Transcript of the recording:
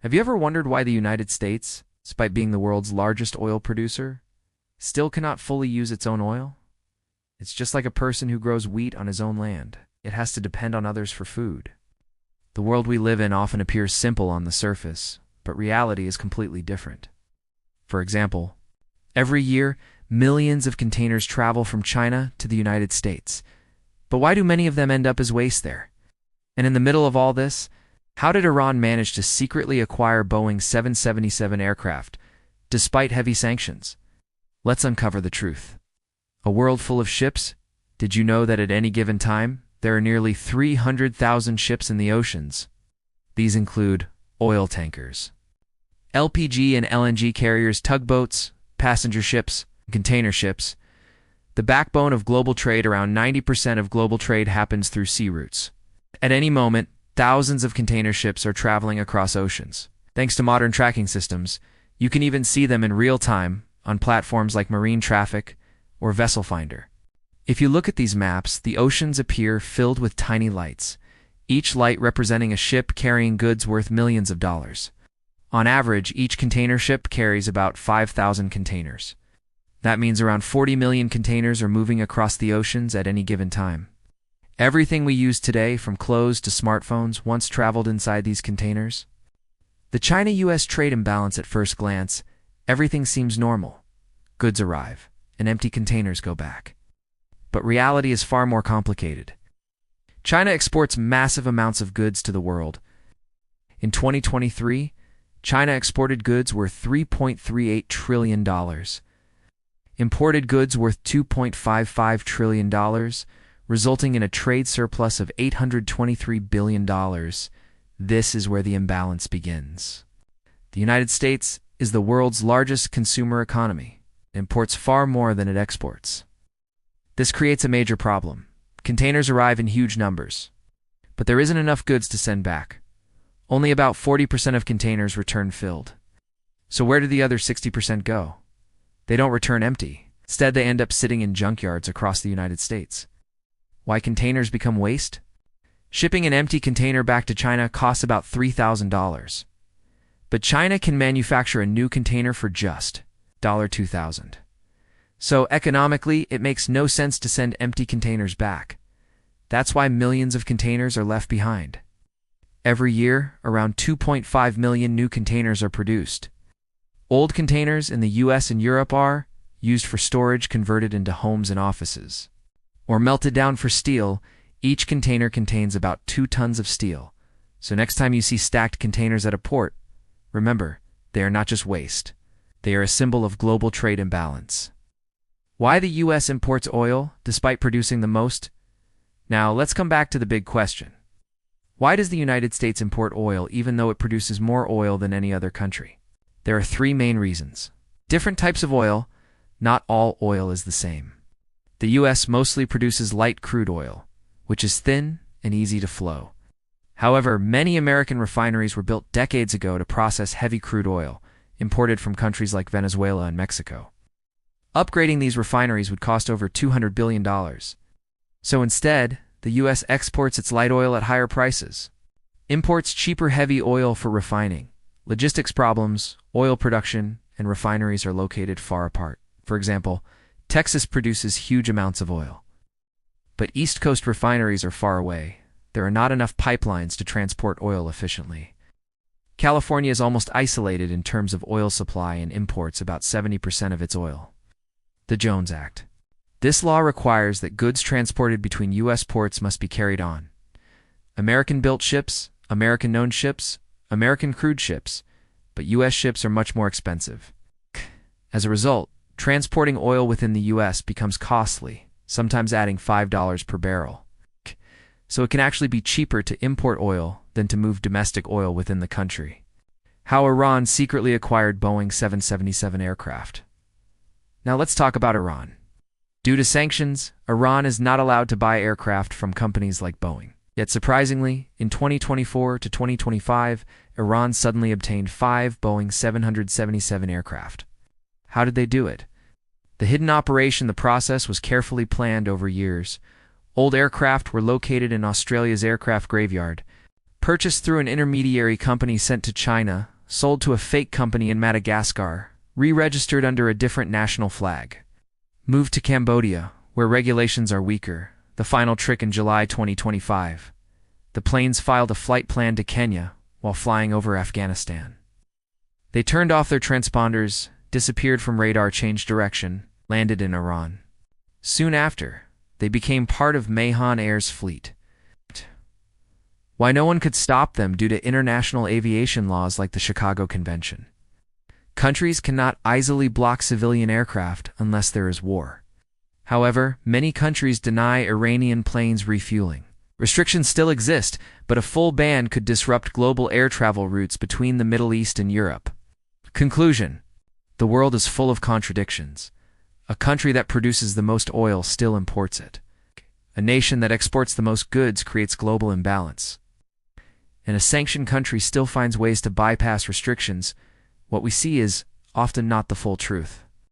Have you ever wondered why the United States, despite being the world's largest oil producer, still cannot fully use its own oil? It's just like a person who grows wheat on his own land. It has to depend on others for food. The world we live in often appears simple on the surface, but reality is completely different. For example, every year, millions of containers travel from China to the United States. But why do many of them end up as waste there? And in the middle of all this, how did Iran manage to secretly acquire Boeing 777 aircraft, despite heavy sanctions? Let's uncover the truth. A world full of ships? Did you know that at any given time, there are nearly 300,000 ships in the oceans? These include oil tankers, LPG and LNG carriers, tugboats, passenger ships, and container ships. The backbone of global trade. Around 90% of global trade happens through sea routes. At any moment, thousands of container ships are traveling across oceans. Thanks to modern tracking systems, you can even see them in real time on platforms like Marine Traffic or Vessel Finder. If you look at these maps, the oceans appear filled with tiny lights, each light representing a ship carrying goods worth millions of dollars. On average, each container ship carries about 5,000 containers. That means around 40 million containers are moving across the oceans at any given time. Everything we use today, from clothes to smartphones, once traveled inside these containers. The China-US trade imbalance. At first glance, everything seems normal. Goods arrive, and empty containers go back. But reality is far more complicated. China exports massive amounts of goods to the world. In 2023, China exported goods worth $3.38 trillion. Imported goods worth $2.55 trillion, resulting in a trade surplus of $823 billion. This is where the imbalance begins. The United States is the world's largest consumer economy. It imports far more than it exports. This creates a major problem. Containers arrive in huge numbers, but there isn't enough goods to send back. Only about 40% of containers return filled. So where do the other 60% go? They don't return empty. Instead, they end up sitting in junkyards across the United States. Why containers become waste? Shipping an empty container back to China costs about $3,000. But China can manufacture a new container for just $2,000. So economically, it makes no sense to send empty containers back. That's why millions of containers are left behind. Every year, around 2.5 million new containers are produced. Old containers in the US and Europe are used for storage, converted into homes and offices, or melted down for steel. Each container contains about 2 tons of steel. So next time you see stacked containers at a port, remember, they are not just waste. They are a symbol of global trade imbalance. Why the US imports oil despite producing the most? Now, let's come back to the big question. Why does the United States import oil even though it produces more oil than any other country? There are 3 main reasons. Different types of oil. Not all oil is the same. The US mostly produces light crude oil, which is thin and easy to flow. However, many American refineries were built decades ago to process heavy crude oil, imported from countries like Venezuela and Mexico. Upgrading these refineries would cost over $200 billion. So instead, the US exports its light oil at higher prices, imports cheaper heavy oil for refining. Logistics problems, oil production, and refineries are located far apart. For example, Texas produces huge amounts of oil. But East Coast refineries are far away. There are not enough pipelines to transport oil efficiently. California is almost isolated in terms of oil supply and imports about 70% of its oil. The Jones Act. This law requires that goods transported between U.S. ports must be carried on American-built ships, American-owned ships, American crude ships, but U.S. ships are much more expensive. As a result, transporting oil within the U.S. becomes costly, sometimes adding $5 per barrel. So it can actually be cheaper to import oil than to move domestic oil within the country. How Iran secretly acquired Boeing 777 aircraft. Now let's talk about Iran. Due to sanctions, Iran is not allowed to buy aircraft from companies like Boeing. Yet surprisingly, in 2024 to 2025, Iran suddenly obtained 5 Boeing 777 aircraft. How did they do it? The hidden operation. The process was carefully planned over years. Old aircraft were located in Australia's aircraft graveyard, purchased through an intermediary company sent to China, sold to a fake company in Madagascar, re-registered under a different national flag. Moved to Cambodia, where regulations are weaker. The final trick in July 2025. The planes filed a flight plan to Kenya while flying over Afghanistan. They turned off their transponders, disappeared from radar, changed direction, landed in Iran. Soon after, they became part of Mahon Air's fleet. Why no one could stop them due to international aviation laws like the Chicago Convention. Countries cannot easily block civilian aircraft unless there is war. However, many countries deny Iranian planes refueling. Restrictions still exist, but a full ban could disrupt global air travel routes between the Middle East and Europe. Conclusion: the world is full of contradictions. A country that produces the most oil still imports it. A nation that exports the most goods creates global imbalance. And a sanctioned country still finds ways to bypass restrictions. What we see is often not the full truth.